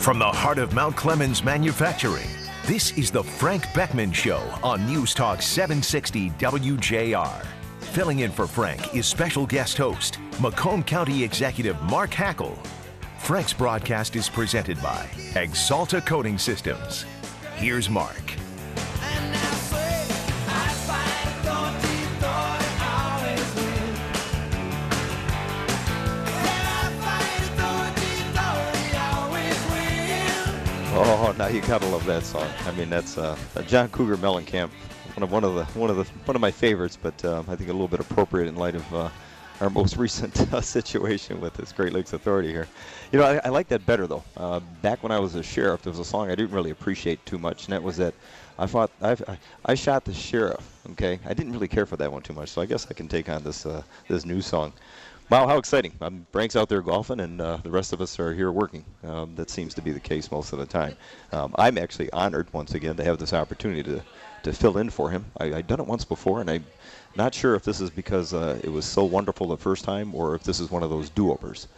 From the heart of Mount Clemens manufacturing, this is the Frank Beckman Show on News Talk 760 WJR. Filling in for Frank is special guest host, Macomb County Executive Mark Hackle. Frank's broadcast is presented by Axalta Coating Systems. Here's Mark. Oh, now you gotta love that song. I mean, that's John Cougar Mellencamp, one of my favorites, but I think a little bit appropriate in light of our most recent situation with this Great Lakes Authority here. You know, I like that better though. Back when I was a sheriff, there was a song I didn't really appreciate too much, and that was that I shot the sheriff. Okay, I didn't really care for that one too much, so I guess I can take on this this new song. Wow, how exciting. Frank's out there golfing, and the rest of us are here working. That seems to be the case most of the time. I'm actually honored, once again, to have this opportunity to fill in for him. I've done it once before, and I'm not sure if this is because it was so wonderful the first time or if this is one of those do-overs.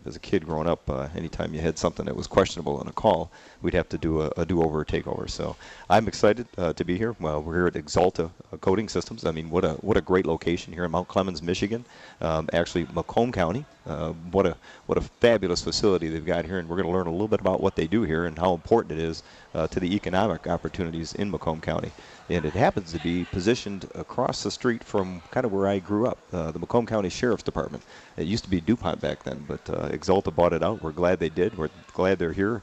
As a kid growing up, anytime you had something that was questionable in a call, we'd have to do a do-over or takeover. So I'm excited to be here. Well, we're here at Axalta Coating Systems. I mean, what a great location here in Mount Clemens, Michigan. Actually, Macomb County. What a fabulous facility they've got here, and we're going to learn a little bit about what they do here and how important it is to the economic opportunities in Macomb County. And it happens to be positioned across the street from kind of where I grew up, the Macomb County Sheriff's Department. It used to be DuPont back then, but Axalta bought it out. We're glad they did. We're glad they're here.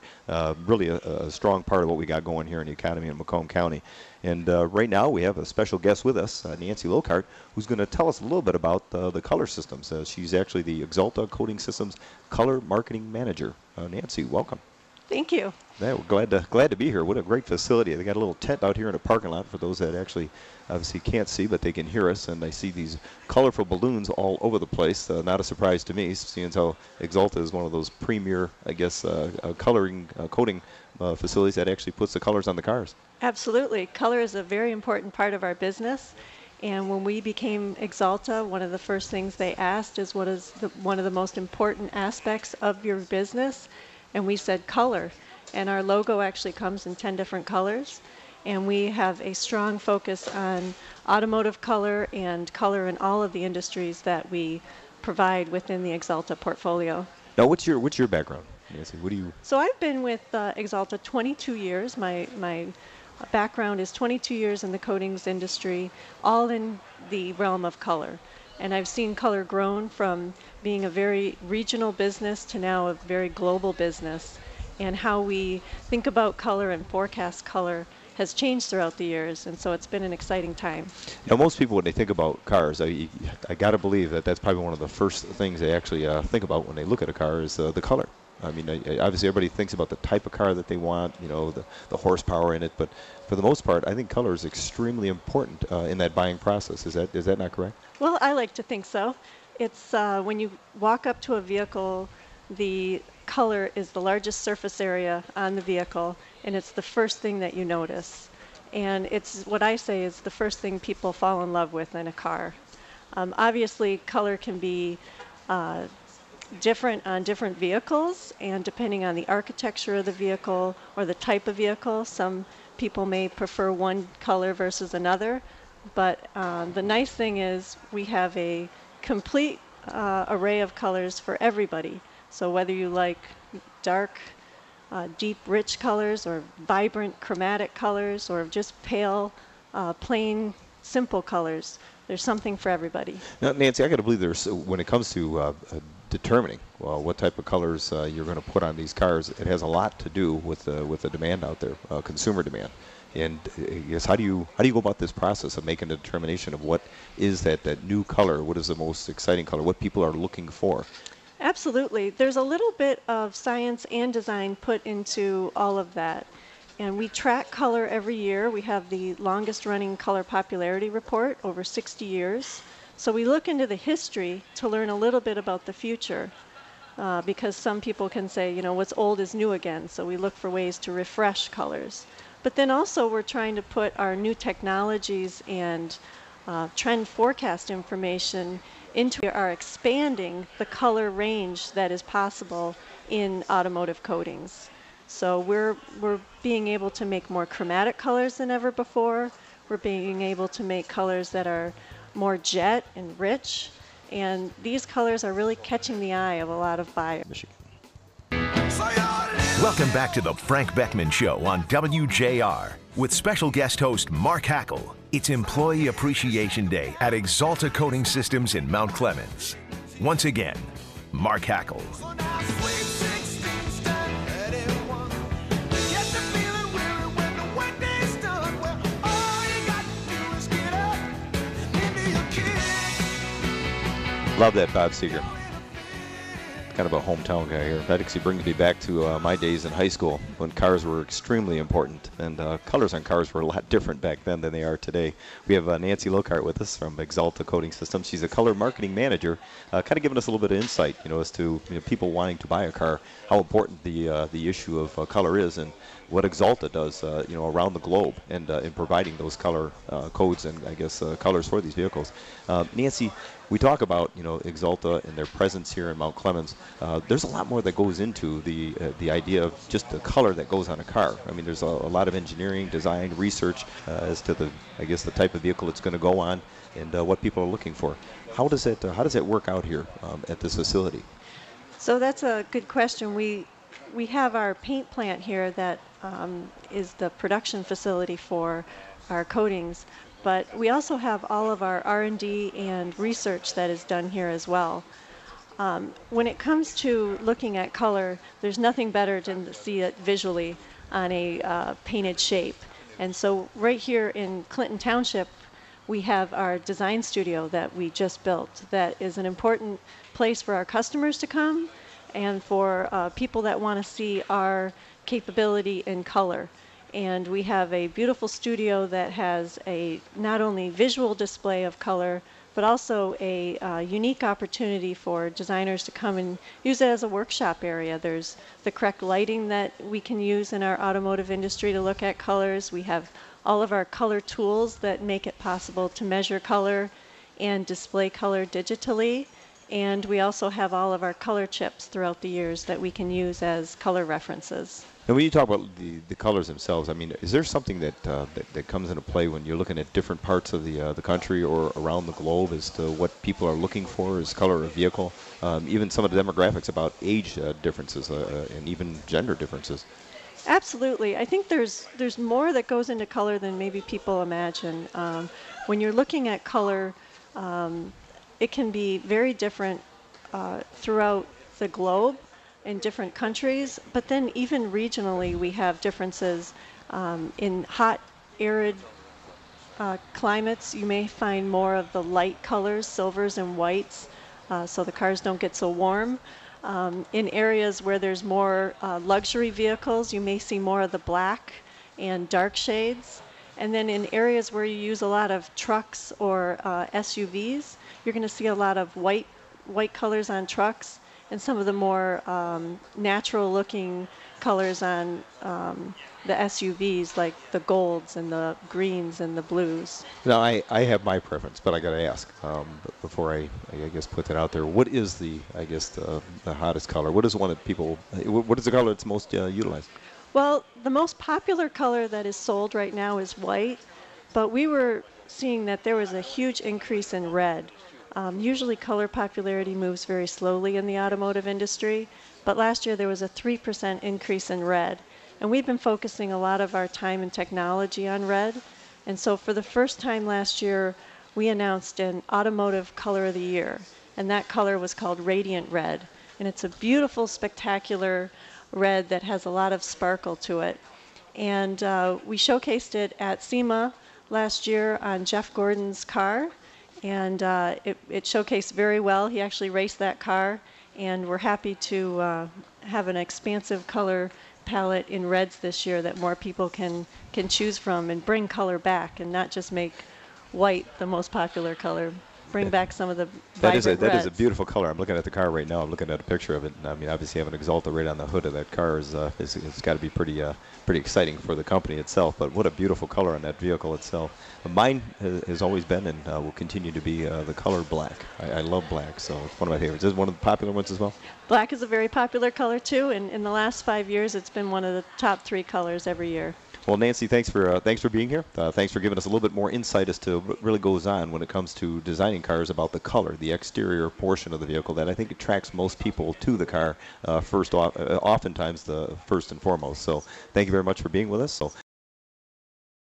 Really a strong part of what we got going here in the economy in Macomb County. And right now we have a special guest with us, Nancy Lockhart, who's going to tell us a little bit about the color systems. She's actually the Axalta Coating Systems Color Marketing Manager. Nancy, welcome. Thank you. Yeah, we're glad to be here. What a great facility. They got a little tent out here in a parking lot for those that actually obviously can't see, but they can hear us. And I see these colorful balloons all over the place. Not a surprise to me, seeing as how Axalta is one of those premier, I guess, coating facilities that actually puts the colors on the cars. Absolutely. Color is a very important part of our business. And when we became Axalta, one of the first things they asked is what is one of the most important aspects of your business? And we said color. And our logo actually comes in 10 different colors. And we have a strong focus on automotive color and color in all of the industries that we provide within the Axalta portfolio. Now, what's your background, Nancy? What do you? So I've been with Axalta 22 years. My background is 22 years in the coatings industry, all in the realm of color. And I've seen color grown from being a very regional business to now a very global business. And how we think about color and forecast color has changed throughout the years. And so it's been an exciting time. Now, most people, when they think about cars, I got to believe that that's probably one of the first things they actually think about when they look at a car is the color. I mean, obviously everybody thinks about the type of car that they want, you know, the horsepower in it. But for the most part, I think color is extremely important in that buying process. Is that not correct? Well, I like to think so. It's when you walk up to a vehicle, the color is the largest surface area on the vehicle, and it's the first thing that you notice. And it's what I say is the first thing people fall in love with in a car. Obviously, color can be different on different vehicles, and depending on the architecture of the vehicle or the type of vehicle, some people may prefer one color versus another. But the nice thing is we have a complete array of colors for everybody. So whether you like dark, deep, rich colors or vibrant chromatic colors or just pale, plain, simple colors, there's something for everybody. Now, Nancy, I got to believe there's, when it comes to determining what type of colors you're going to put on these cars, it has a lot to do with the demand out there, consumer demand. And I guess how do you go about this process of making a determination of what is that new color, what is the most exciting color, what people are looking for? Absolutely. There's a little bit of science and design put into all of that. And we track color every year. We have the longest running color popularity report, over 60 years. So we look into the history to learn a little bit about the future. Because some people can say, you know, what's old is new again. So we look for ways to refresh colors. But then also we're trying to put our new technologies and trend forecast information into our expanding the color range that is possible in automotive coatings. So we're being able to make more chromatic colors than ever before. We're being able to make colors that are more jet and rich, and these colors are really catching the eye of a lot of buyers. Michigan. Welcome back to the Frank Beckman Show on WJR with special guest host Mark Hackle. It's Employee Appreciation Day at Axalta Coating Systems in Mount Clemens. Once again, Mark Hackle. Love that Bob Seger. Kind of a hometown guy here. That actually brings me back to my days in high school when cars were extremely important, and colors on cars were a lot different back then than they are today. We have Nancy Lockhart with us from Axalta Coating Systems. She's a color marketing manager, kind of giving us a little bit of insight, as to people wanting to buy a car, how important the issue of color is, and what Axalta does, around the globe, and in providing those color codes and I guess colors for these vehicles. Nancy, we talk about Axalta and their presence here in Mount Clemens. There's a lot more that goes into the idea of just the color that goes on a car. I mean, there's a lot of engineering, design, research as to the type of vehicle it's going to go on and what people are looking for. How does it work out here at this facility? So that's a good question. We have our paint plant here that is the production facility for our coatings, but we also have all of our R&D and research that is done here as well. When it comes to looking at color, there's nothing better than to see it visually on a painted shape. And so right here in Clinton Township, we have our design studio that we just built that is an important place for our customers to come and for people that want to see our capability in color. And we have a beautiful studio that has a not only visual display of color, but also a unique opportunity for designers to come and use it as a workshop area. There's the correct lighting that we can use in our automotive industry to look at colors. We have all of our color tools that make it possible to measure color and display color digitally. And we also have all of our color chips throughout the years that we can use as color references. And when you talk about the colors themselves, I mean, is there something that comes into play when you're looking at different parts of the country or around the globe as to what people are looking for as color of vehicle? Even some of the demographics about age differences and even gender differences. Absolutely. I think there's more that goes into color than maybe people imagine. When you're looking at color, it can be very different throughout the globe in different countries, but then even regionally we have differences. In hot, arid climates, you may find more of the light colors, silvers and whites, so the cars don't get so warm. In areas where there's more luxury vehicles, you may see more of the black and dark shades. And then in areas where you use a lot of trucks or SUVs, you're going to see a lot of white colors on trucks and some of the more natural-looking colors on the SUVs, like the golds and the greens and the blues. Now, I have my preference, but I got to ask before I guess put that out there. What is the hottest color? What is one that people? What is the color that's most utilized? Well, the most popular color that is sold right now is white, but we were seeing that there was a huge increase in red. Usually color popularity moves very slowly in the automotive industry, but last year there was a 3% increase in red. And we've been focusing a lot of our time and technology on red. And so for the first time last year, we announced an automotive color of the year. And that color was called Radiant Red. And it's a beautiful, spectacular red that has a lot of sparkle to it. And we showcased it at SEMA last year on Jeff Gordon's car. And it showcased very well. He actually raced that car. And we're happy to have an expansive color palette in reds this year that more people can choose from and bring color back and not just make white the most popular color. bring back some of the That is vibrant a reds. beautiful color. I'm looking at the car right now. I'm looking at a picture of it. And I mean, obviously having Axalta right on the hood of that car is it's got to be pretty exciting for the company itself. But what a beautiful color on that vehicle itself. Mine has always been and will continue to be the color black. I love black, so it's one of my favorites. Is it one of the popular ones as well? Black is a very popular color too, and in the last 5 years, it's been one of the top 3 colors every year. Well, Nancy, thanks for being here. Thanks for giving us a little bit more insight as to what really goes on when it comes to designing cars about the color, the exterior portion of the vehicle that I think attracts most people to the car oftentimes the first and foremost. So thank you very much for being with us. So